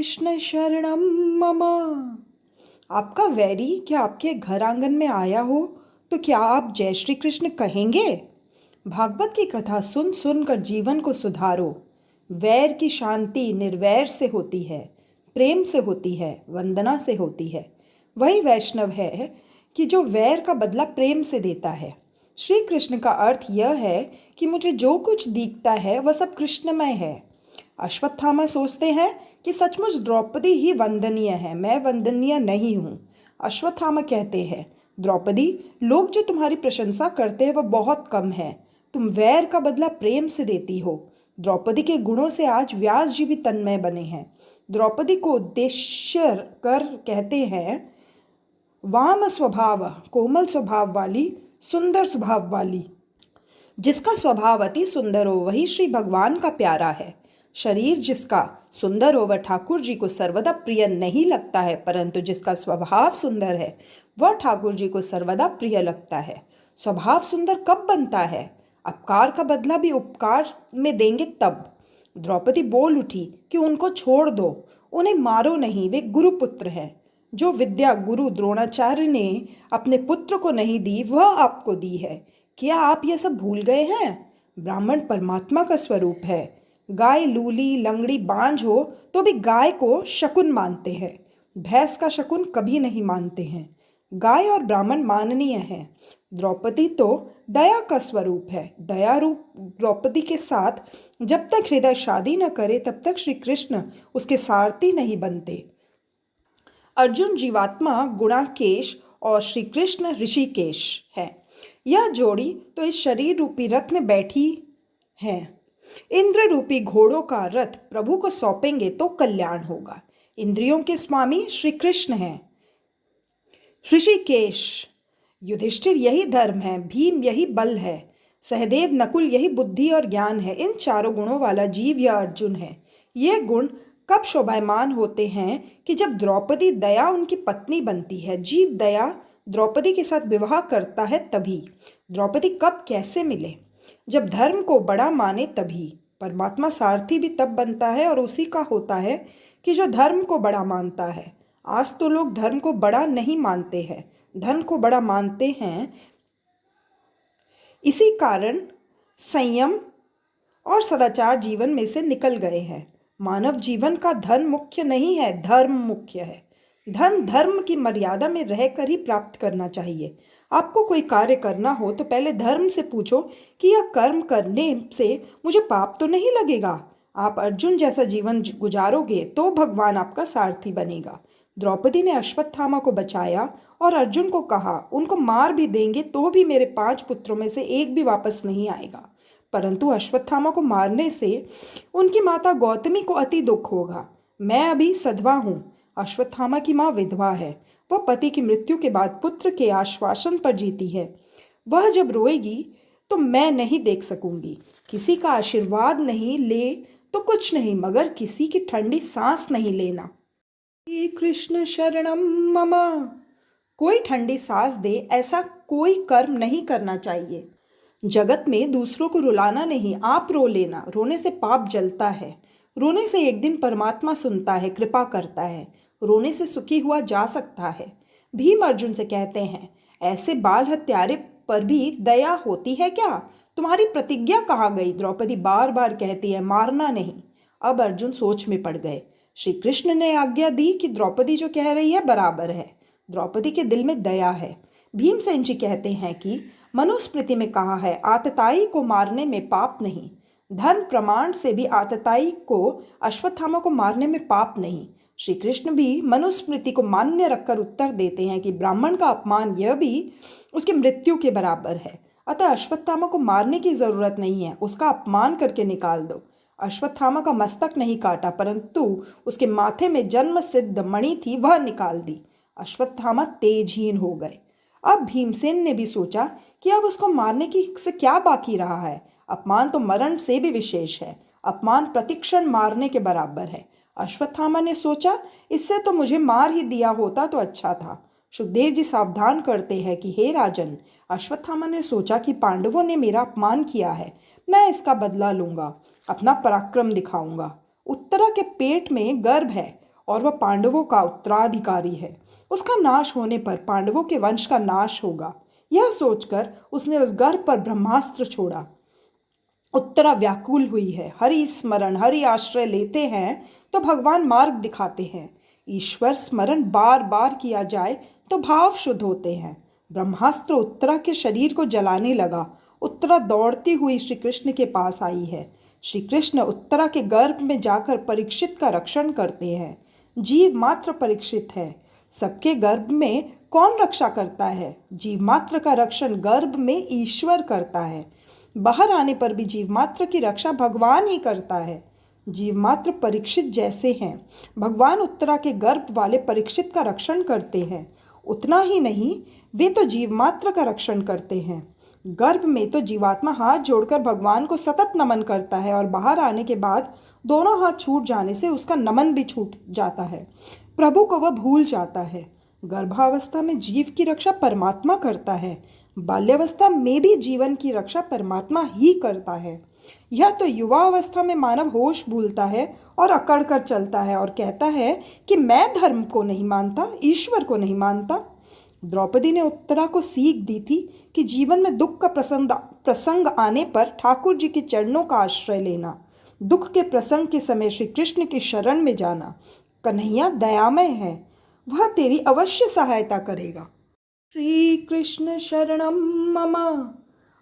कृष्ण शरणम मम। आपका वैरी क्या आपके घर आंगन में आया हो तो क्या आप जय श्री कृष्ण कहेंगे? भागवत की कथा सुन सुनकर जीवन को सुधारो। वैर की शांति निर्वैर से होती है, प्रेम से होती है, वंदना से होती है। वही वैष्णव है कि जो वैर का बदला प्रेम से देता है। श्री कृष्ण का अर्थ यह है कि मुझे जो कुछ दिखता है वह सब कृष्णमय है। अश्वत्थामा सोचते हैं कि सचमुच द्रौपदी ही वंदनीय है, मैं वंदनीय नहीं हूँ। अश्वत्थामा कहते हैं, द्रौपदी, लोग जो तुम्हारी प्रशंसा करते हैं वह बहुत कम है। तुम वैर का बदला प्रेम से देती हो। द्रौपदी के गुणों से आज व्यास जी भी तन्मय बने हैं। द्रौपदी को उद्देश्य कर कहते हैं, वाम स्वभाव, कोमल स्वभाव वाली, सुंदर स्वभाव वाली। जिसका स्वभाव अति सुंदर हो वही श्री भगवान का प्यारा है। शरीर जिसका सुंदर हो वह ठाकुर जी को सर्वदा प्रिय नहीं लगता है, परंतु जिसका स्वभाव सुंदर है वह ठाकुर जी को सर्वदा प्रिय लगता है। स्वभाव सुंदर कब बनता है? अपकार का बदला भी उपकार में देंगे तब। द्रौपदी बोल उठी कि उनको छोड़ दो, उन्हें मारो नहीं, वे गुरुपुत्र हैं। जो विद्या गुरु द्रोणाचार्य ने अपने पुत्र को नहीं दी वह आपको दी है। क्या आप यह सब भूल गए हैं? ब्राह्मण परमात्मा का स्वरूप है। गाय लूली लंगड़ी बांझ हो तो भी गाय को शकुन मानते हैं, भैंस का शकुन कभी नहीं मानते हैं। गाय और ब्राह्मण माननीय हैं। द्रौपदी तो दया का स्वरूप है। दया रूप द्रौपदी के साथ जब तक हृदय शादी न करे तब तक श्री कृष्ण उसके सारथी नहीं बनते। अर्जुन जीवात्मा गुणाकेश और श्री कृष्ण ऋषिकेश है। यह जोड़ी तो इस शरीर रूपी रथ में बैठी है। इंद्र रूपी घोड़ों का रथ प्रभु को सौंपेंगे तो कल्याण होगा। इंद्रियों के स्वामी श्री कृष्ण हैं। ऋषिकेश युधिष्ठिर यही धर्म है, भीम यही बल है, सहदेव नकुल यही बुद्धि और ज्ञान है। इन चारों गुणों वाला जीव या अर्जुन है। ये गुण कब शोभायमान होते हैं कि जब द्रौपदी दया उनकी पत्नी बनती है। जीव दया द्रौपदी के साथ विवाह करता है तभी। द्रौपदी कब कैसे मिले? जब धर्म को बड़ा माने तभी। परमात्मा सारथी भी तब बनता है और उसी का होता है कि जो धर्म को बड़ा मानता है। आज तो लोग धर्म को बड़ा नहीं मानते हैं, धन को बड़ा मानते हैं। इसी कारण संयम और सदाचार जीवन में से निकल गए हैं। मानव जीवन का धन मुख्य नहीं है, धर्म मुख्य है। धन धर्म की मर्यादा में रहकर ही प्राप्त करना चाहिए। आपको कोई कार्य करना हो तो पहले धर्म से पूछो कि यह कर्म करने से मुझे पाप तो नहीं लगेगा। आप अर्जुन जैसा जीवन गुजारोगे तो भगवान आपका सारथी बनेगा। द्रौपदी ने अश्वत्थामा को बचाया और अर्जुन को कहा, उनको मार भी देंगे तो भी मेरे 5 पुत्रों में से एक भी वापस नहीं आएगा। परंतु अश्वत्थामा को मारने से उनकी माता गौतमी को अति दुख होगा। मैं अभी सधवा हूँ। अश्वत्थामा की माँ विधवा है। वह पति की मृत्यु के बाद पुत्र के आश्वासन पर जीती है। वह जब रोएगी तो मैं नहीं देख सकूंगी। किसी का आशीर्वाद नहीं ले तो कुछ नहीं, मगर किसी की ठंडी सांस नहीं लेना। श्री कृष्ण शरणम मम। कोई ठंडी सांस दे ऐसा कोई कर्म नहीं करना चाहिए। जगत में दूसरों को रुलाना नहीं, आप रो लेना। रोने से पाप जलता है। रोने से एक दिन परमात्मा सुनता है, कृपा करता है। रोने से सुखी हुआ जा सकता है। भीम अर्जुन से कहते हैं, ऐसे बाल हत्यारे पर भी दया होती है क्या? तुम्हारी प्रतिज्ञा कहाँ गई? द्रौपदी बार बार कहती है, मारना नहीं। अब अर्जुन सोच में पड़ गए। श्री कृष्ण ने आज्ञा दी कि द्रौपदी जो कह रही है बराबर है। द्रौपदी के दिल में दया है। भीमसेन जी कहते हैं कि मनुस्मृति में कहा है, आतताई को मारने में पाप नहीं। धन प्रमाण से भी आतताई को, अश्वत्थामा को मारने में पाप नहीं। श्री कृष्ण भी मनुस्मृति को मान्य रखकर उत्तर देते हैं कि ब्राह्मण का अपमान यह भी उसकी मृत्यु के बराबर है। अतः अश्वत्थामा को मारने की जरूरत नहीं है, उसका अपमान करके निकाल दो। अश्वत्थामा का मस्तक नहीं काटा, परंतु उसके माथे में जन्म सिद्ध मणि थी, वह निकाल दी। अश्वत्थामा तेजहीन हो गए। अब भीमसेन ने भी सोचा कि अब उसको मारने की से क्या बाकी रहा है। अपमान तो मरण से भी विशेष है। अपमान प्रतिक्षण मारने के बराबर है। अश्वत्थामा ने सोचा, इससे तो मुझे मार ही दिया होता तो अच्छा था। सुखदेव जी सावधान करते हैं कि हे राजन, अश्वत्थामा ने सोचा कि पांडवों ने मेरा अपमान किया है, मैं इसका बदला लूंगा, अपना पराक्रम दिखाऊंगा। उत्तरा के पेट में गर्भ है और वह पांडवों का उत्तराधिकारी है। उसका नाश होने पर पांडवों के वंश का नाश होगा। यह सोचकर उसने उस गर्भ पर ब्रह्मास्त्र छोड़ा। उत्तरा व्याकुल हुई है। हरि स्मरण, हरि आश्रय लेते हैं तो भगवान मार्ग दिखाते हैं। ईश्वर स्मरण बार बार किया जाए तो भाव शुद्ध होते हैं। ब्रह्मास्त्र उत्तरा के शरीर को जलाने लगा। उत्तरा दौड़ती हुई श्री कृष्ण के पास आई है। श्री कृष्ण उत्तरा के गर्भ में जाकर परीक्षित का रक्षण करते हैं। जीव मात्र परीक्षित है। सबके गर्भ में कौन रक्षा करता है? जीव मात्र का रक्षण गर्भ में ईश्वर करता है। बाहर आने पर भी जीवमात्र की रक्षा भगवान ही करता है। जीवमात्र परीक्षित जैसे हैं। भगवान उत्तरा के गर्भ वाले परीक्षित का रक्षण करते हैं। उतना ही नहीं, वे तो जीवमात्र का रक्षण करते हैं। गर्भ में तो जीवात्मा हाथ जोड़कर भगवान को सतत नमन करता है और बाहर आने के बाद दोनों हाथ छूट जाने से उसका नमन भी छूट जाता है। प्रभु को वह भूल जाता है। गर्भावस्था में जीव की रक्षा परमात्मा करता है। बाल्यावस्था में भी जीवन की रक्षा परमात्मा ही करता है। यह तो युवा अवस्था में मानव होश भूलता है और अकड़ कर चलता है और कहता है कि मैं धर्म को नहीं मानता, ईश्वर को नहीं मानता। द्रौपदी ने उत्तरा को सीख दी थी कि जीवन में दुख का प्रसंग आने पर ठाकुर जी के चरणों का आश्रय लेना, दुख के प्रसंग के समय श्री कृष्ण की शरण में जाना। कन्हैया दयामय है, वह तेरी अवश्य सहायता करेगा। श्री कृष्ण शरणम मम।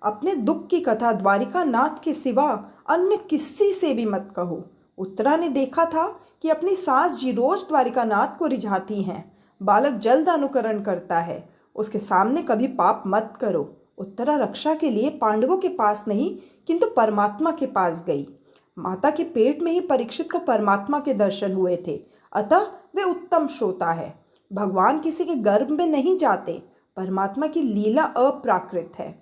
अपने दुख की कथा द्वारिका नाथ के सिवा अन्य किसी से भी मत कहो। उत्तरा ने देखा था कि अपनी सास जी रोज द्वारिका नाथ को रिझाती हैं। बालक जल्द अनुकरण करता है। उसके सामने कभी पाप मत करो। उत्तरा रक्षा के लिए पांडवों के पास नहीं किंतु परमात्मा के पास गई। माता के पेट में ही परीक्षित को परमात्मा के दर्शन हुए थे, अतः वे उत्तम श्रोता है। भगवान किसी के गर्भ में नहीं जाते। परमात्मा की लीला अप्राकृत है।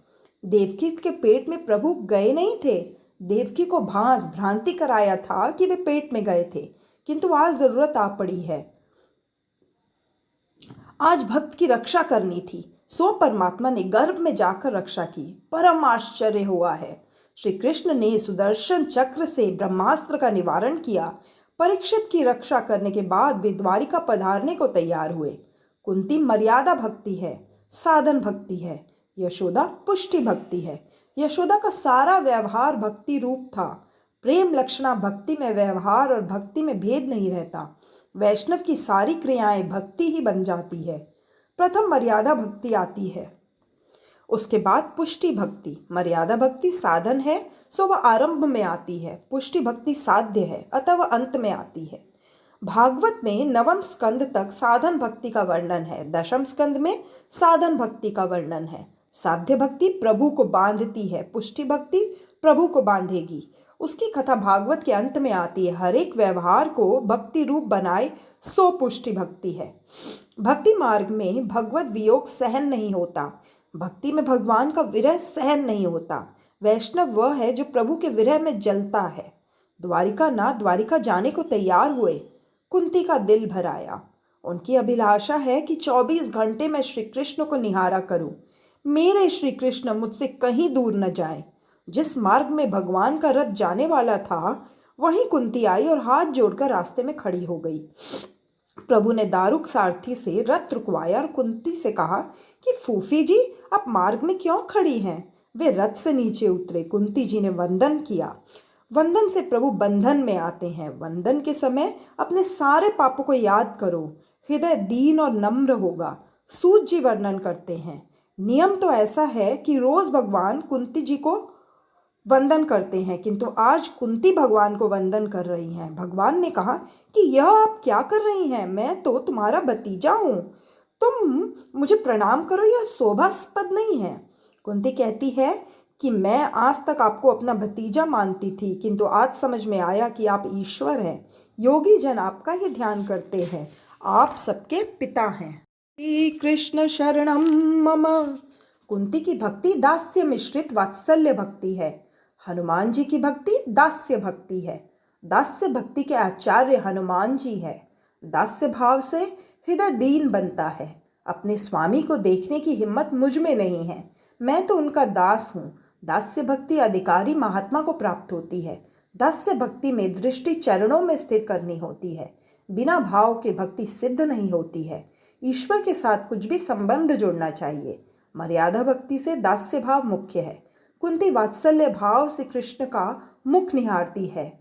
देवकी के पेट में प्रभु गए नहीं थे। देवकी को भ्रांति कराया था कि वे पेट में गए थे, किंतु आज जरूरत आ पड़ी है। आज भक्त की रक्षा करनी थी, सो परमात्मा ने गर्भ में जाकर रक्षा की। परम आश्चर्य हुआ है। श्री कृष्ण ने सुदर्शन चक्र से ब्रह्मास्त्र का निवारण किया। परीक्षित की रक्षा करने के बाद वे द्वारिका पधारने को तैयार हुए। कुंती मर्यादा भक्ति है, साधन भक्ति है। यशोदा पुष्टि भक्ति है। यशोदा का सारा व्यवहार भक्ति रूप था। प्रेम लक्षणा भक्ति में व्यवहार और भक्ति में भेद नहीं रहता। वैष्णव की सारी क्रियाएं भक्ति ही बन जाती है। प्रथम मर्यादा भक्ति आती है, उसके बाद पुष्टि भक्ति। मर्यादा भक्ति साधन है, सो वह आरंभ में आती है। पुष्टि भक्ति साध्य है, अतः वह अंत में आती है। भागवत में 9वें स्कंद तक साधन भक्ति का वर्णन है। 10वें स्कंद में साधन भक्ति का वर्णन है। साध्य भक्ति प्रभु को बांधती है, पुष्टि भक्ति प्रभु को बांधेगी। उसकी कथा भागवत के अंत में आती है। हर एक व्यवहार को भक्ति रूप बनाए सो पुष्टि भक्ति है। भक्ति मार्ग में भगवत वियोग सहन नहीं होता। भक्ति में भगवान का विरह सहन नहीं होता। वैष्णव वह है जो प्रभु के विरह में जलता है। द्वारिका नाथ द्वारिका जाने को तैयार हुए। कुंती का दिल भर आया। उनकी अभिलाषा है कि 24 घंटे मैं श्री कृष्ण को निहारा करूं। मेरे श्री कृष्ण मुझसे कहीं दूर न जाएं। जिस मार्ग में भगवान का रथ जाने वाला था, वहीं कुंती आई और हाथ जोड़कर रास्ते में खड़ी हो गई। प्रभु ने दारुक सारथी से रथ रुकवाया और कुंती से कहा कि फूफी जी, आप मार्ग में क्यों खड़ी हैं? वे रथ से नीचे उतरे। कुंती जी ने वंदन किया। वंदन से प्रभु बंधन में आते हैं। वंदन के समय अपने सारे पापों को याद करो। हृदय दीन और नम्र होगा। सूत जी वर्णन करते हैं, नियम तो ऐसा है कि रोज भगवान कुंती जी को वंदन करते हैं, किंतु आज कुंती भगवान को वंदन कर रही हैं। भगवान ने कहा कि यह आप क्या कर रही हैं? मैं तो तुम्हारा भतीजा हूँ, तुम मुझे प्रणाम करो, यह शोभास्पद नहीं है। कुंती कहती है कि मैं आज तक आपको अपना भतीजा मानती थी, किंतु आज समझ में आया कि आप ईश्वर हैं। योगी जन आपका ही ध्यान करते हैं, आप सबके पिता हैं। श्री कृष्ण शरणम मम। कुंती की भक्ति दास्य मिश्रित वात्सल्य भक्ति है। हनुमान जी की भक्ति दास्य भक्ति है। दास्य भक्ति के आचार्य हनुमान जी है। दास्य भाव से हृदय दीन बनता है। अपने स्वामी को देखने की हिम्मत मुझ में नहीं है, मैं तो उनका दास हूँ। दास्य भक्ति अधिकारी महात्मा को प्राप्त होती है। दास्य भक्ति में दृष्टि चरणों में स्थिर करनी होती है। बिना भाव के भक्ति सिद्ध नहीं होती है। ईश्वर के साथ कुछ भी संबंध जोड़ना चाहिए। मर्यादा भक्ति से दास्य भाव मुख्य है। कुंती वात्सल्य भाव से कृष्ण का मुख निहारती है।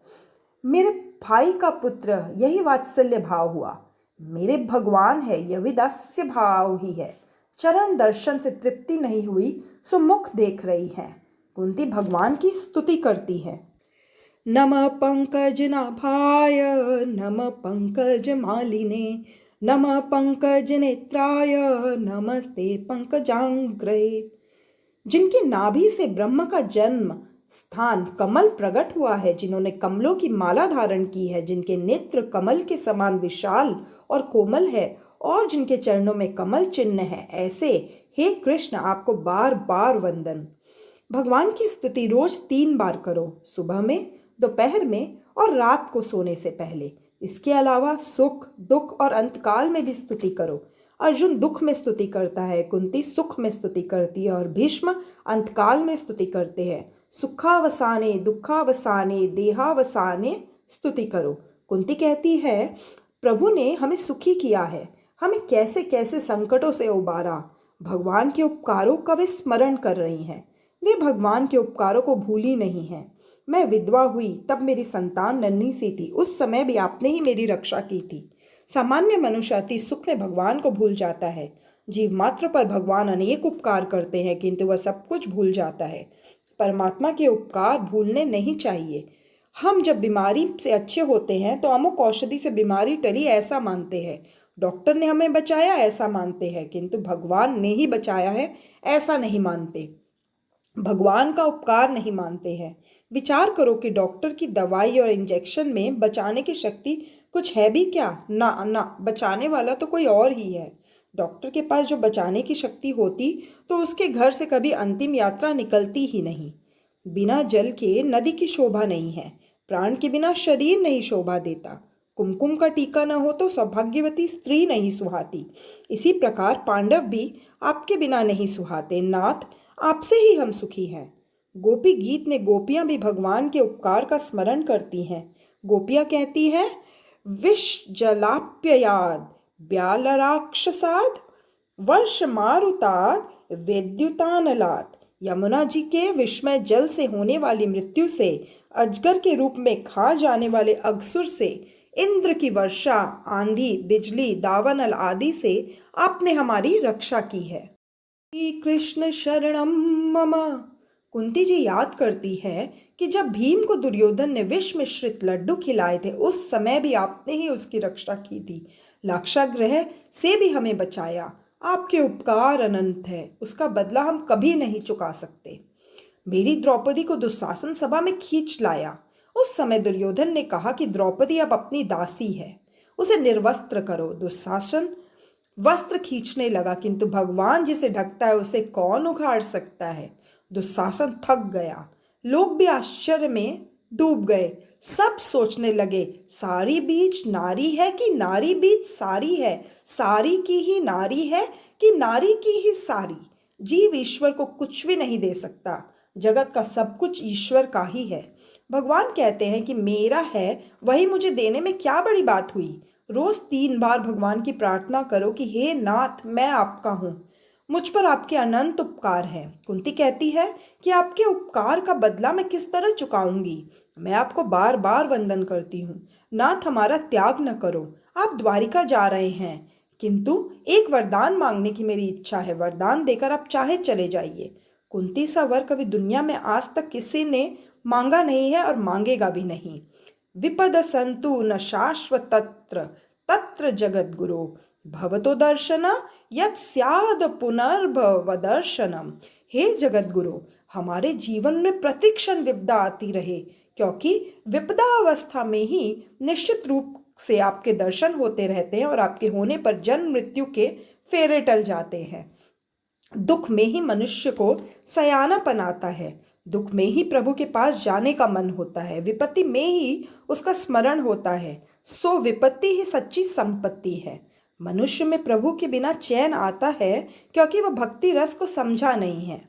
मेरे भाई का पुत्र, यही वात्सल्य भाव हुआ। मेरे भगवान है, यह भी दास्य भाव ही है। चरण दर्शन से तृप्ति नहीं हुई सो मुख देख रही है। कुंती भगवान की स्तुति करती है। नमः पंकजनाभाय नमः पंकजमालिने नमः पंकजनेत्राय नमस्ते पंकजांग्रये। जिनकी नाभि से ब्रह्म का जन्म स्थान कमल प्रकट हुआ है, जिन्होंने कमलों की माला धारण की है, जिनके नेत्र कमल के समान विशाल और कोमल है और जिनके चरणों में कमल चिन्ह है, ऐसे हे कृष्ण आपको बार बार वंदन। भगवान की स्तुति रोज 3 बार करो, सुबह में, दोपहर में और रात को सोने से पहले। इसके अलावा सुख, दुख और अंतकाल में भी स्तुति करो। अर्जुन दुख में स्तुति करता है, कुंती सुख में स्तुति करती है और भीष्म अंतकाल में स्तुति करते हैं। सुखावसाने दुखावसाने देहावसाने स्तुति करो। कुंती कहती है, प्रभु ने हमें सुखी किया है, हमें कैसे कैसे संकटों से उबारा। भगवान के उपकारों का वे स्मरण कर रही हैं। वे भगवान के उपकारों को भूली नहीं हैं। मैं विधवा हुई तब मेरी संतान नन्ही सी थी, उस समय भी आपने ही मेरी रक्षा की थी। सामान्य मनुष्य अति सुख में भगवान को भूल जाता है। जीव मात्र पर भगवान अनेक उपकार करते हैं, किंतु वह सब कुछ भूल जाता है। परमात्मा के उपकार भूलने नहीं चाहिए। हम जब बीमारी से अच्छे होते हैं तो अमुक औषधि से बीमारी टली ऐसा मानते हैं, डॉक्टर ने हमें बचाया ऐसा मानते हैं, किंतु भगवान ने ही बचाया है ऐसा नहीं मानते। भगवान का उपकार नहीं मानते हैं। विचार करो कि डॉक्टर की दवाई और इंजेक्शन में बचाने की शक्ति कुछ है भी क्या? ना ना, बचाने वाला तो कोई और ही है। डॉक्टर के पास जो बचाने की शक्ति होती तो उसके घर से कभी अंतिम यात्रा निकलती ही नहीं। बिना जल के नदी की शोभा नहीं है, प्राण के बिना शरीर नहीं शोभा देता। कुमकुम का टीका न हो तो सौभाग्यवती स्त्री नहीं सुहाती। इसी प्रकार पांडव भी आपके बिना नहीं सुहाते। नाथ, आपसे ही हम सुखी हैं। गोपी गीत में गोपियां भी भगवान के उपकार का स्मरण करती हैं। गोपियां कहती हैं, विष जलाप्ययाद ब्यालराक्षसाद वर्ष मारुताद विद्युतानलाद। यमुना जी के विस्मय जल से होने वाली मृत्यु से, अजगर के रूप में खा जाने वाले अगसुर से, इंद्र की वर्षा, आंधी, बिजली, दावानल आदि से आपने हमारी रक्षा की है। श्री कृष्ण शरणम मम। कुंती जी याद करती है कि जब भीम को दुर्योधन ने विष मिश्रित लड्डू खिलाए थे, उस समय भी आपने ही उसकी रक्षा की थी। लाक्षागृह से भी हमें बचाया। आपके उपकार अनंत है, उसका बदला हम कभी नहीं चुका सकते। मेरी द्रौपदी को दुशासन सभा में खींच लाया। उस समय दुर्योधन ने कहा कि द्रौपदी अब अपनी दासी है, उसे निर्वस्त्र करो। दुशासन वस्त्र खींचने लगा, किंतु भगवान जिसे ढकता है उसे कौन उखाड़ सकता है। दुशासन थक गया। लोग भी आश्चर्य में डूब गए। सब सोचने लगे, सारी बीच नारी है कि नारी बीच सारी है, सारी की ही नारी है कि नारी की ही सारी। जीव ईश्वर को कुछ भी नहीं दे सकता। जगत का सब कुछ ईश्वर का ही है। भगवान कहते हैं कि मेरा है वही मुझे देने में क्या बड़ी बात हुई। रोज 3 बार भगवान की प्रार्थना करो कि हे नाथ, मैं आपका हूँ, मुझ पर आपके अनंत उपकार हैं। कुंती कहती है कि आपके उपकार का बदला मैं किस तरह चुकाऊंगी। मैं आपको बार बार वंदन करती हूँ। नाथ, हमारा त्याग न करो। आप द्वारिका जा रहे हैं, किंतु एक वरदान मांगने की मेरी इच्छा है। वरदान देकर आप चाहे चले जाइए। कुंती सा वर कभी दुनिया में आज तक किसी ने मांगा नहीं है और मांगेगा भी नहीं। विपद संतु न शाश्वत तत्र तत्र जगद्गुरो भवतो दर्शना यत् स्याद पुनर्भव दर्शनम। हे जगद्गुरु, हमारे जीवन में प्रतिक्षण विपदा आती रहे, क्योंकि विपदा अवस्था में ही निश्चित रूप से आपके दर्शन होते रहते हैं और आपके होने पर जन्म मृत्यु के फेरे टल जाते हैं। दुख में ही मनुष्य को सयानापन आता है। दुख में ही प्रभु के पास जाने का मन होता है। विपत्ति में ही उसका स्मरण होता है। सो विपत्ति ही सच्ची संपत्ति है। मनुष्य में प्रभु के बिना चैन आता है, क्योंकि वह भक्ति रस को समझा नहीं है।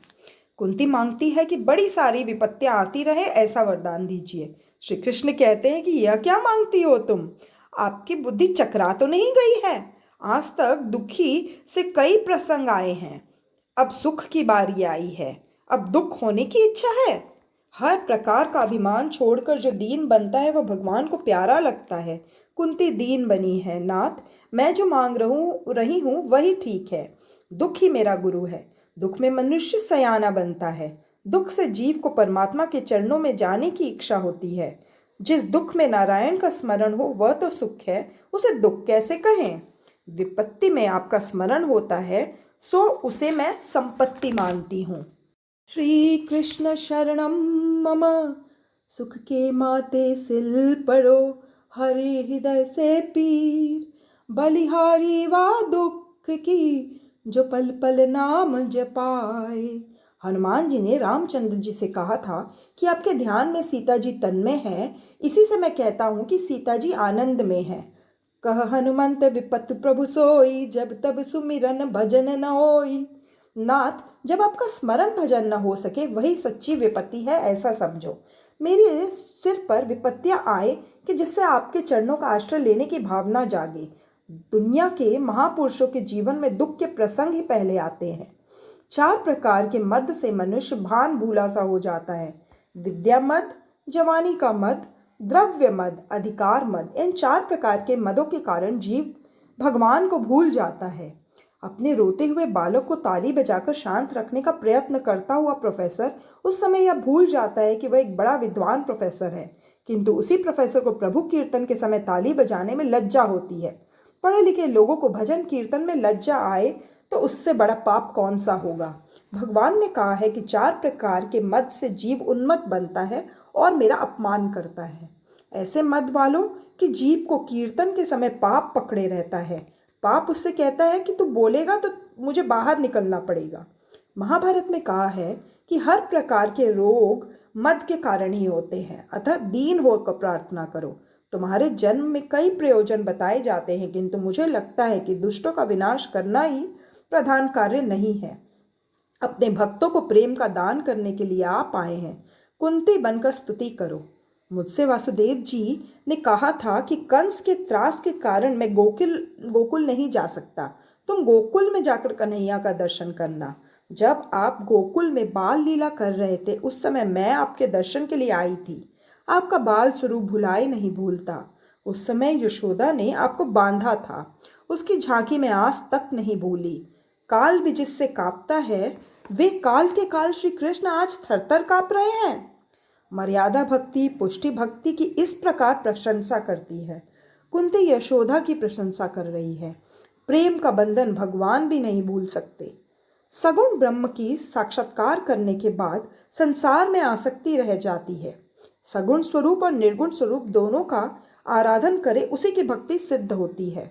कुंती मांगती है कि बड़ी सारी विपत्तियां आती रहे, ऐसा वरदान दीजिए। श्री कृष्ण कहते हैं कि यह क्या मांगती हो तुम? आपकी बुद्धि चकरा तो नहीं गई है? आज तक दुखी से कई प्रसंग आए हैं, अब सुख की बारी आई है। अब दुख होने की इच्छा है? हर प्रकार का अभिमान छोड़कर जो दीन बनता है वह भगवान को प्यारा लगता है। कुंती दीन बनी है। नाथ, मैं जो मांग रही हूँ वही ठीक है। दुख ही मेरा गुरु है। दुख में मनुष्य सयाना बनता है। दुख से जीव को परमात्मा के चरणों में जाने की इच्छा होती है। जिस दुख में नारायण का स्मरण हो वह तो सुख है, उसे दुख कैसे कहें? विपत्ति में आपका स्मरण होता है सो उसे मैं संपत्ति मानती हूँ। श्री कृष्ण शरणम मम, सुख के माते सिल पड़ो, हरे हृदय से पीर, बलिहारी वा दुख की, जो पल पल नाम जपाए। हनुमान जी ने रामचंद्र जी से कहा था कि आपके ध्यान में सीता जी तन्मय है, इसी से मैं कहता हूँ कि सीता जी आनंद में है। कह हनुमंत विपत प्रभु सोई, जब तब सुमिरन भजन न होई। नाथ, जब आपका स्मरण भजन न हो सके वही सच्ची विपत्ति है, ऐसा समझो। मेरे सिर पर विपत्तियां आए कि जिससे आपके चरणों का आश्रय लेने की भावना जागे। दुनिया के महापुरुषों के जीवन में दुख के प्रसंग ही पहले आते हैं। 4 प्रकार के मद से मनुष्य भान भूला सा हो जाता है। विद्या मद, जवानी का मद, द्रव्य मद, अधिकार मद। इन 4 प्रकार के मदों के कारण जीव भगवान को भूल जाता है। अपने रोते हुए बालक को ताली बजाकर शांत रखने का प्रयत्न करता हुआ प्रोफेसर उस समय यह भूल जाता है कि वह एक बड़ा विद्वान प्रोफेसर है, किंतु उसी प्रोफेसर को प्रभु कीर्तन के समय ताली बजाने में लज्जा होती है। पढ़े लिखे लोगों को भजन कीर्तन में लज्जा आए तो उससे बड़ा पाप कौन सा होगा? भगवान ने कहा है कि 4 प्रकार के मद से जीव उन्मत्त बनता है और मेरा अपमान करता है। ऐसे मद वालों कि जीव को कीर्तन के समय पाप पकड़े रहता है। पाप उससे कहता है कि तू बोलेगा तो मुझे बाहर निकलना पड़ेगा। महाभारत में कहा है कि हर प्रकार के रोग मद के कारण ही होते हैं, अतः दीन होकर प्रार्थना करो। तुम्हारे जन्म में कई प्रयोजन बताए जाते हैं, किंतु मुझे लगता है कि दुष्टों का विनाश करना ही प्रधान कार्य नहीं है। अपने भक्तों को प्रेम का दान करने के लिए आप आए हैं। कुंती बनकर स्तुति करो। मुझसे वासुदेव जी ने कहा था कि कंस के त्रास के कारण मैं गोकुल नहीं जा सकता। तुम गोकुल में जाकर कन्हैया का दर्शन करना। जब आप गोकुल में बाल लीला कर रहे थे उस समय मैं आपके दर्शन के लिए आई थी। आपका बाल स्वरूप भुलाए नहीं भूलता। उस समय यशोदा ने आपको बांधा था, उसकी झांकी में आज तक नहीं भूली। काल भी जिससे कांपता है वे काल के काल श्री कृष्ण आज थरथर कांप रहे हैं। मर्यादा भक्ति पुष्टि भक्ति की इस प्रकार प्रशंसा करती है। कुंती यशोदा की प्रशंसा कर रही है। प्रेम का बंधन भगवान भी नहीं भूल सकते। सगुण ब्रह्म की साक्षात्कार करने के बाद संसार में आसक्ति रह जाती है। सगुण स्वरूप और निर्गुण स्वरूप दोनों का आराधन करे उसी की भक्ति सिद्ध होती है।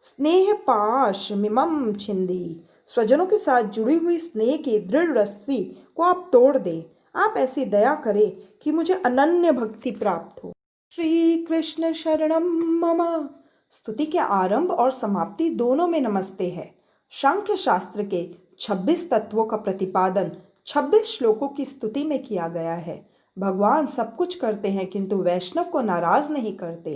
स्नेह पाश मिमम छिंदी, स्वजनों के साथ जुड़ी हुई स्नेह की दृढ़ रस्सी को आप तोड़ दें। आप ऐसी दया करें कि मुझे अनन्य भक्ति प्राप्त हो। श्री कृष्ण शरणम मम। स्तुति के आरंभ और समाप्ति दोनों में नमस्ते है। सांख्य शास्त्र के 26 तत्वों का प्रतिपादन 26 श्लोकों की स्तुति में किया गया है। भगवान सब कुछ करते हैं किंतु वैष्णव को नाराज नहीं करते।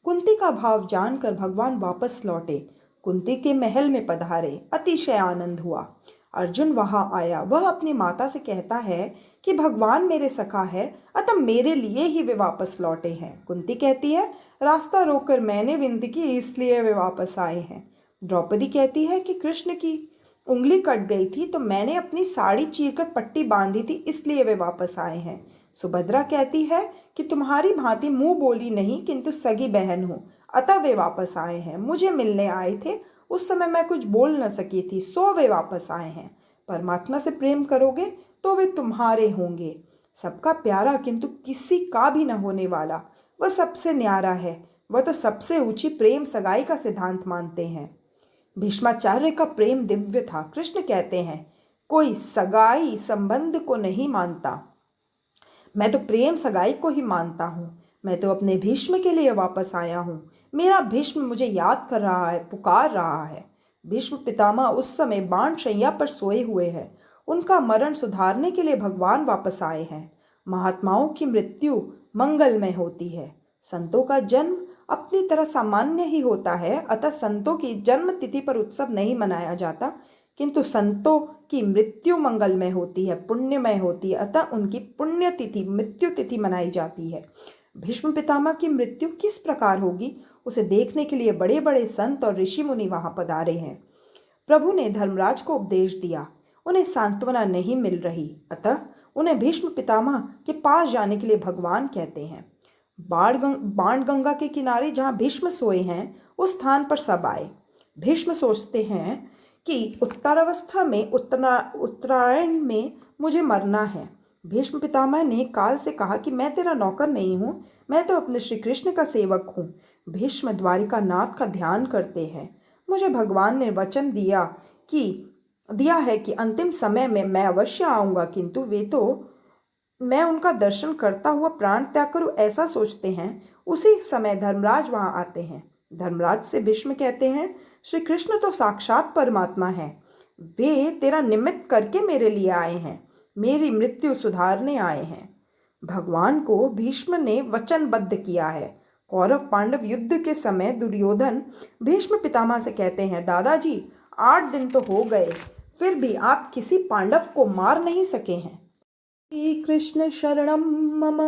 कुंती का भाव जानकर भगवान वापस लौटे। कुंती के महल में पधारे, अतिशय आनंद हुआ। अर्जुन वहां आया। वह अपनी माता से कहता है कि भगवान मेरे सखा है, अतः मेरे लिए ही वे वापस लौटे हैं। कुंती कहती है रास्ता रोककर मैंने विनती की इसलिए वे वापस आए हैं। द्रौपदी कहती है कि कृष्ण की उंगली कट गई थी तो मैंने अपनी साड़ी चीरकर पट्टी बांधी थी इसलिए वे वापस आए हैं। सुभद्रा कहती है कि तुम्हारी भांति मुंह बोली नहीं किंतु सगी बहन हूँ, अतः वे वापस आए हैं। मुझे मिलने आए थे, उस समय मैं कुछ बोल न सकी थी, सो वे वापस आए हैं। परमात्मा से प्रेम करोगे तो वे तुम्हारे होंगे। सबका प्यारा किंतु किसी का भी न होने वाला वह सबसे न्यारा है। वह तो सबसे ऊंची प्रेम सगाई का सिद्धांत मानते हैं। भीष्माचार्य का प्रेम दिव्य था। कृष्ण कहते हैं कोई सगाई संबंध को नहीं मानता, मैं तो प्रेम सगाई को ही मानता हूँ। मैं तो अपने भीष्म के लिए वापस आया हूँ। मेरा भीष्म मुझे याद कर रहा है, पुकार रहा है। भीष्म पितामह उस समय बाण शैया पर सोए हुए हैं। उनका मरण सुधारने के लिए भगवान वापस आए हैं। महात्माओं की मृत्यु मंगलमय होती है। संतों का जन्म अपनी तरह सामान्य ही होता है, अतः संतों की जन्म तिथि पर उत्सव नहीं मनाया जाता, किंतु संतों की मृत्यु मंगलमय होती है, पुण्यमय होती है, अतः उनकी पुण्यतिथि मृत्यु तिथि मनाई जाती है। भीष्म पितामह की मृत्यु किस प्रकार होगी, उसे देखने के लिए बड़े बड़े संत और ऋषि मुनि वहां पधारे हैं। प्रभु ने धर्मराज को उपदेश दिया, उन्हें सांत्वना नहीं मिल रही, अतः उन्हें भीष्म पितामह के पास जाने के लिए भगवान कहते हैं। बाणगंगा के किनारे जहाँ भीष्म सोए हैं, उस स्थान पर सब आए। भीष्म सोचते हैं कि उत्तरावस्था में उत्तरायण में मुझे मरना है। भीष्म पितामह ने काल से कहा कि मैं तेरा नौकर नहीं हूँ, मैं तो अपने श्री कृष्ण का सेवक हूँ। भीष्म द्वारिका नाथ का ध्यान करते हैं। मुझे भगवान ने वचन दिया है कि अंतिम समय में मैं अवश्य आऊँगा, किंतु वे तो मैं उनका दर्शन करता हुआ प्राण त्याग करूँ ऐसा सोचते हैं। उसी समय धर्मराज वहाँ आते हैं। धर्मराज से भीष्म कहते हैं, श्री कृष्ण तो साक्षात परमात्मा है, वे तेरा निमित्त करके मेरे लिए आए हैं, मेरी मृत्यु सुधारने आए हैं। भगवान को भीष्म ने वचनबद्ध किया है। कौरव पांडव युद्ध के समय दुर्योधन भीष्म पितामह से कहते हैं, दादाजी 8 दिन तो हो गए, फिर भी आप किसी पांडव को मार नहीं सके हैं। श्री कृष्ण शरणम मम,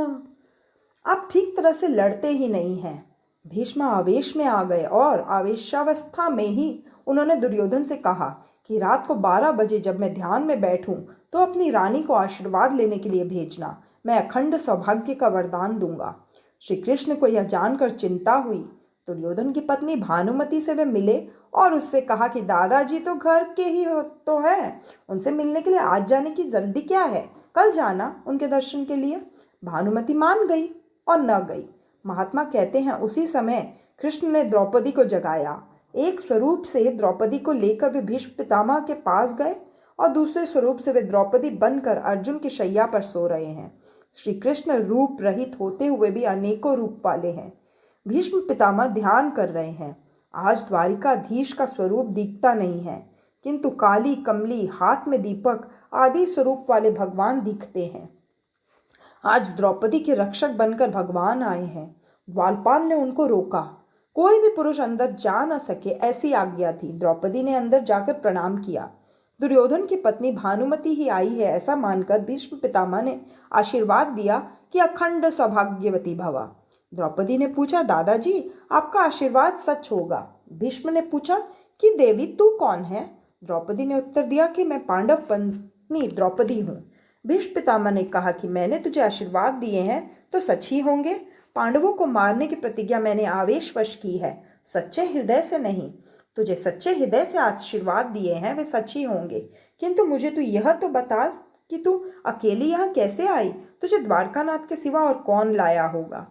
आप ठीक तरह से लड़ते ही नहीं हैं। भीष्म आवेश में आ गए और आवेशावस्था में ही उन्होंने दुर्योधन से कहा कि रात को 12 बजे जब मैं ध्यान में बैठूं तो अपनी रानी को आशीर्वाद लेने के लिए भेजना, मैं अखंड सौभाग्य का वरदान दूंगा। श्री कृष्ण को यह जानकर चिंता हुई। दुर्योधन की पत्नी भानुमति से वे मिले और उससे कहा कि दादाजी तो घर के ही तो है, उनसे मिलने के लिए आज जाने की जल्दी क्या है, कल जाना उनके दर्शन के लिए। भानुमति मान गई और न गई। महात्मा कहते हैं, उसी समय कृष्ण ने द्रौपदी को जगाया। एक स्वरूप से द्रौपदी को लेकर वे भीष्म पितामह के पास गए और दूसरे स्वरूप से वे द्रौपदी बनकर अर्जुन की शैया पर सो रहे हैं। श्री कृष्ण रूप रहित होते हुए भी अनेकों रूप वाले हैं। भीष्म पितामह ध्यान कर रहे हैं। आज द्वारिकाधीश का स्वरूप दिखता नहीं है, किंतु काली कमली, हाथ में दीपक आदि स्वरूप वाले भगवान दिखते हैं। आज द्रौपदी के रक्षक बनकर भगवान आए हैं। द्वारपाल ने उनको रोका, कोई भी पुरुष अंदर जा न सके ऐसी आज्ञा थी। द्रौपदी ने अंदर जाकर प्रणाम किया। दुर्योधन की पत्नी भानुमति ही आई है ऐसा मानकर भीष्म पितामह ने आशीर्वाद दिया कि अखंड सौभाग्यवती भवा। द्रौपदी ने पूछा, दादाजी आपका आशीर्वाद सच होगा। भीष्म ने पूछा कि देवी तू कौन है? द्रौपदी ने उत्तर दिया कि मैं पांडव पत्नी द्रौपदी हूँ। भीष्म पितामह ने कहा कि मैंने तुझे आशीर्वाद दिए हैं तो सच ही होंगे। पांडवों को मारने की प्रतिज्ञा मैंने आवेशवश की है, सच्चे हृदय से नहीं। तुझे सच्चे हृदय से आशीर्वाद दिए हैं, वे सच ही होंगे। किंतु मुझे तू यह तो बता कि तू अकेली यहाँ कैसे आई? तुझे द्वारकानाथ के सिवा और कौन लाया होगा?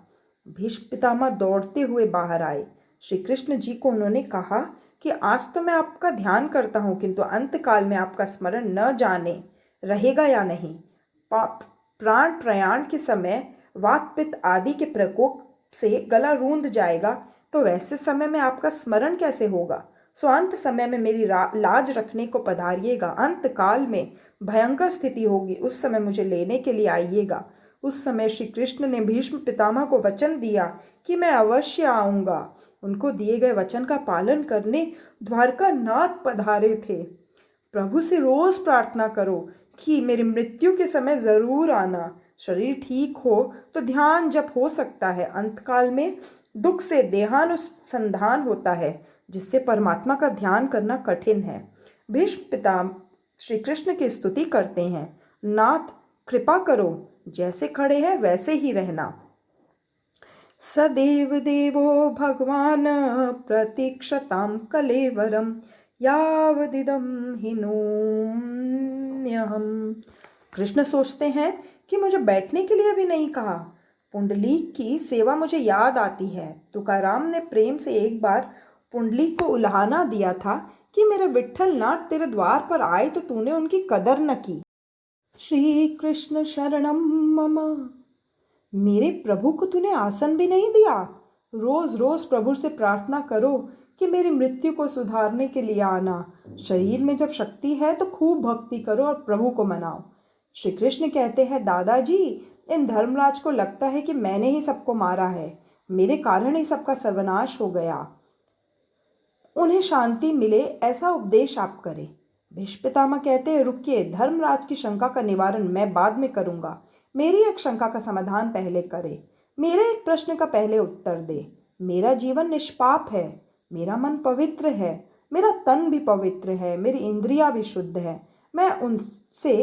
भीष्म पितामह दौड़ते हुए बाहर आए। श्री कृष्ण जी को उन्होंने कहा कि आज तो मैं आपका ध्यान करता हूँ, किंतु अंतकाल में आपका स्मरण न जाने रहेगा या नहीं। प्राण प्रयाण के समय वात पित्त आदि के प्रकोप से गला रूंध जाएगा, तो वैसे समय में आपका स्मरण कैसे होगा? सो अंत समय में मेरी लाज रखने को पधारिएगा। अंत काल में भयंकर स्थिति होगी, उस समय मुझे लेने के लिए आइएगा। उस समय श्री कृष्ण ने भीष्म पितामह को वचन दिया कि मैं अवश्य आऊँगा। उनको दिए गए वचन का पालन करने द्वारकानाथ पधारे थे। प्रभु से रोज प्रार्थना करो कि मेरी मृत्यु के समय ज़रूर आना। शरीर ठीक हो तो ध्यान जप हो सकता है, अंतकाल में दुख से देहानुसंधान होता है, जिससे परमात्मा का ध्यान करना कठिन है। भीष्म पितामह श्री कृष्ण की स्तुति करते हैं, नाथ कृपा करो, जैसे खड़े हैं वैसे ही रहना। सदेव देवो भगवान प्रतीक्षतां कलेवरम यावदिदं हिनोम्यहम्। कृष्ण सोचते हैं कि मुझे बैठने के लिए भी नहीं कहा। पुंडलीक की सेवा मुझे याद आती है। तुकाराम ने प्रेम से एक बार पुंडलीक को उल्हाना दिया था कि मेरे विट्ठल नाथ तेरे द्वार पर आए तो तूने उनकी कदर न की। श्री कृष्ण शरणम मम, मेरे प्रभु को तूने आसन भी नहीं दिया। रोज रोज प्रभु से प्रार्थना करो कि मेरी मृत्यु को सुधारने के लिए आना। शरीर में जब शक्ति है तो खूब भक्ति करो और प्रभु को मनाओ। श्री कृष्ण कहते हैं, दादाजी इन धर्मराज को लगता है कि मैंने ही सबको मारा है। मेरे कारण ही सबका सर्वनाश हो गया। उन्हें शांति मिले ऐसा उपदेश आप करें। भीष्म पितामह कहते हैं, रुकिए, धर्मराज की शंका का निवारण मैं बाद में करूंगा। मेरी एक शंका का समाधान पहले करे। मेरे एक प्रश्न का पहले उत्तर दे। मेरा जीवन निष्पाप है, मेरा मन पवित्र है, मेरा तन भी पवित्र है, मेरी इंद्रियां भी शुद्ध है। मैं उनसे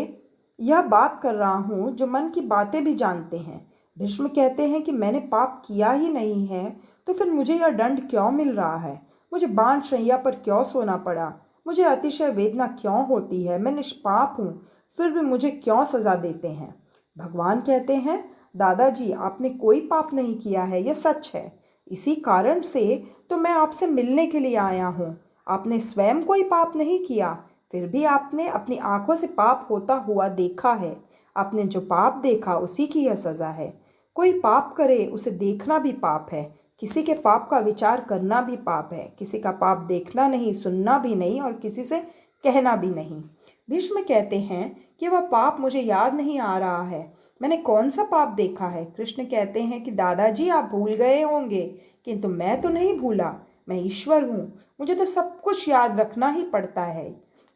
यह बात कर रहा हूँ जो मन की बातें भी जानते हैं। भीष्म कहते हैं कि मैंने पाप किया ही नहीं है, तो फिर मुझे यह दंड क्यों मिल रहा है? मुझे बाण शैया पर क्यों सोना पड़ा? मुझे अतिशय वेदना क्यों होती है? मैं निष्पाप हूँ, फिर भी मुझे क्यों सजा देते हैं? भगवान कहते हैं, दादाजी, आपने कोई पाप नहीं किया है, यह सच है। इसी कारण से तो मैं आपसे मिलने के लिए आया हूँ। आपने स्वयं कोई पाप नहीं किया, फिर भी आपने अपनी आंखों से पाप होता हुआ देखा है। आपने जो पाप देखा उसी की यह सज़ा है। कोई पाप करे उसे देखना भी पाप है। किसी के पाप का विचार करना भी पाप है। किसी का पाप देखना नहीं, सुनना भी नहीं और किसी से कहना भी नहीं। भीष्म कहते हैं कि वह पाप मुझे याद नहीं आ रहा है। मैंने कौन सा पाप देखा है? कृष्ण कहते हैं कि दादाजी, आप भूल गए होंगे, किंतु मैं तो नहीं भूला। मैं ईश्वर हूँ, मुझे तो सब कुछ याद रखना ही पड़ता है।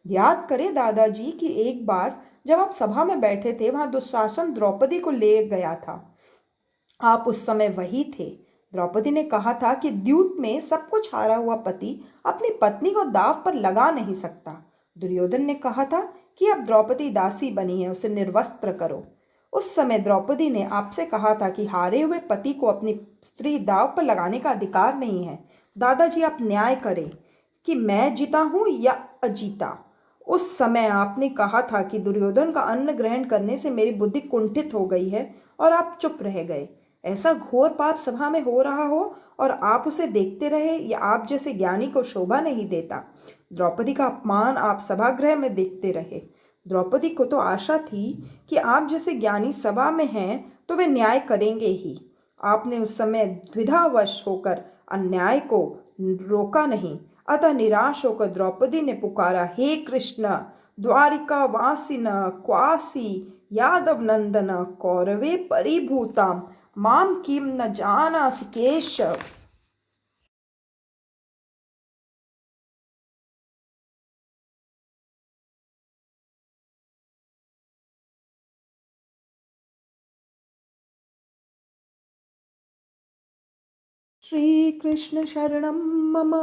याद करें दादाजी कि एक बार जब आप सभा में बैठे थे, वहां दुशासन द्रौपदी को ले गया था। आप उस समय वही थे। द्रौपदी ने कहा था कि द्यूत में सब कुछ हारा हुआ पति अपनी पत्नी को दाव पर लगा नहीं सकता। दुर्योधन ने कहा था कि अब द्रौपदी दासी बनी है, उसे निर्वस्त्र करो। उस समय द्रौपदी ने आपसे कहा था कि हारे हुए पति को अपनी स्त्री दाव पर लगाने का अधिकार नहीं है। दादाजी, आप न्याय करें कि मैं जीता हूँ या अजीता। उस समय आपने कहा था कि दुर्योधन का अन्न ग्रहण करने से मेरी बुद्धि कुंठित हो गई है और आप चुप रह गए। ऐसा घोर पाप सभा में हो रहा हो और आप उसे देखते रहे, या आप जैसे ज्ञानी को शोभा नहीं देता। द्रौपदी का अपमान आप सभागृह में देखते रहे। द्रौपदी को तो आशा थी कि आप जैसे ज्ञानी सभा में हैं तो वे न्याय करेंगे ही। आपने उस समय द्विधावश होकर अन्याय को रोका नहीं। अतः निराश होकर द्रौपदी ने पुकारा, हे कृष्ण, द्वारिका वासिन क्वासी यादव नंदन कौरवे परिभूताम माम किम न जानासि केशव। श्री कृष्ण शरणम मम।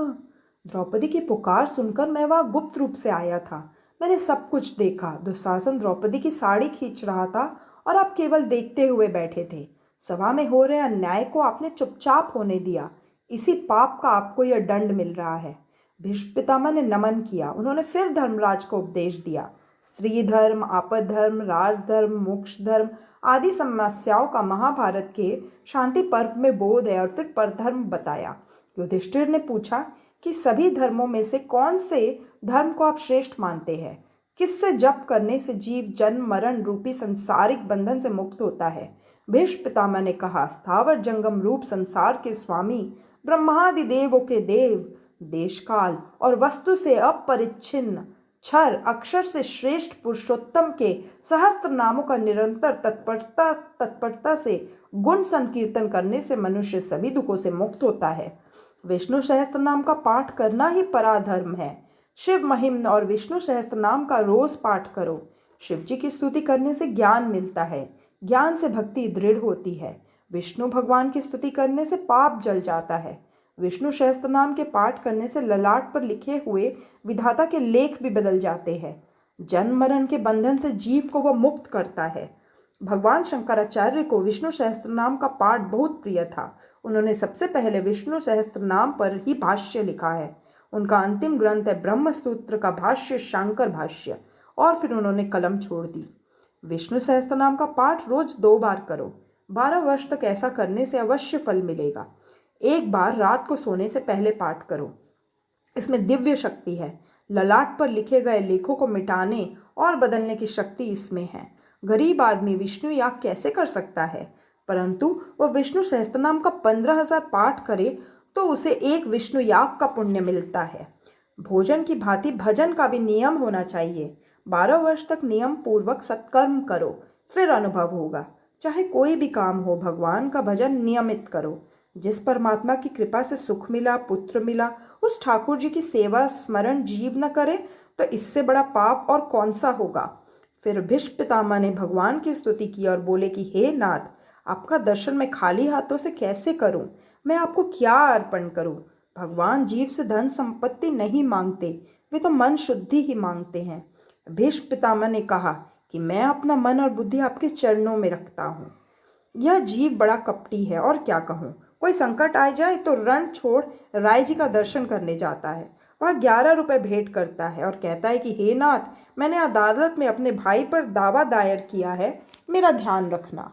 द्रौपदी की पुकार सुनकर मैं वहां गुप्त रूप से आया था। मैंने सब कुछ देखा। दुशासन द्रौपदी की साड़ी खींच रहा था और आप केवल देखते हुए बैठे थे। सभा में हो रहे अन्याय को आपने चुपचाप होने दिया। इसी पाप का आपको यह दंड मिल रहा है। भीष्म पितामह ने नमन किया। उन्होंने फिर धर्मराज को उपदेश दिया। स्त्री धर्म, आपद धर्म, राजधर्म, मोक्ष धर्म आदि समस्याओं का महाभारत के शांति पर्व में बोध है और फिर परधर्म बताया। युधिष्ठिर ने पूछा कि सभी धर्मों में से कौन से धर्म को आप श्रेष्ठ मानते हैं? किससे जप करने से जीव जन्म मरण रूपी संसारिक बंधन से मुक्त होता है? भीष्म पितामह ने कहा, स्थावर जंगम रूप संसार के स्वामी, ब्रह्मादि देवों के देव, देश काल और वस्तु से अपरिच्छिन्न क्षर अक्षर से श्रेष्ठ पुरुषोत्तम के सहस्त्र नामों का निरंतर तत्परता से गुण संकीर्तन करने से मनुष्य सभी दुखों से मुक्त होता है। विष्णु सहस्त्र नाम का पाठ करना ही पराधर्म है। शिव महिम और विष्णु सहस्त्र नाम का रोज पाठ करो। शिव जी की स्तुति करने से ज्ञान मिलता है। ज्ञान से भक्ति दृढ़ होती है। विष्णु भगवान की स्तुति करने से पाप जल जाता है। विष्णु सहस्त्र नाम के पाठ करने से ललाट पर लिखे हुए विधाता के लेख भी बदल जाते हैं। जन्म मरण के बंधन से जीव को वह मुक्त करता है। भगवान शंकराचार्य को विष्णु सहस्त्र नाम का पाठ बहुत प्रिय था। उन्होंने सबसे पहले विष्णु सहस्त्र नाम पर ही भाष्य लिखा है। उनका अंतिम ग्रंथ है ब्रह्मसूत्र का भाष्य, शांकर भाष्य, और फिर उन्होंने कलम छोड़ दी। विष्णु सहस्त्र नाम का पाठ रोज 2 बार करो। 12 वर्ष तक ऐसा करने से अवश्य फल मिलेगा। एक बार रात को सोने से पहले पाठ करो। इसमें दिव्य शक्ति है। ललाट पर लिखे गए लेखों को मिटाने और बदलने की शक्ति इसमें है। गरीब आदमी विष्णु याग कैसे कर सकता है? परंतु वह विष्णु सहस्त्रनाम का 15,000 पाठ करे तो उसे एक विष्णु याग का पुण्य मिलता है। भोजन की भांति भजन का भी नियम होना चाहिए। 12 वर्ष तक नियम पूर्वक सत्कर्म करो, फिर अनुभव होगा। चाहे कोई भी काम हो, भगवान का भजन नियमित करो। जिस परमात्मा की कृपा से सुख मिला, पुत्र मिला, उस ठाकुर जी की सेवा स्मरण जीव न करे तो इससे बड़ा पाप और कौन सा होगा। फिर भीष्म पितामह ने भगवान की स्तुति की और बोले कि हे नाथ, आपका दर्शन मैं खाली हाथों से कैसे करूं? मैं आपको क्या अर्पण करूं? भगवान जीव से धन संपत्ति नहीं मांगते, वे तो मन शुद्धि ही मांगते हैं। भीष्म पितामह ने कहा कि मैं अपना मन और बुद्धि आपके चरणों में रखता हूँ। यह जीव बड़ा कपटी है और क्या कहूँ। कोई संकट आ जाए तो रण छोड़ राय जी का दर्शन करने जाता है। वह 11 रुपये भेंट करता है और कहता है कि हे नाथ, मैंने अदालत में अपने भाई पर दावा दायर किया है, मेरा ध्यान रखना।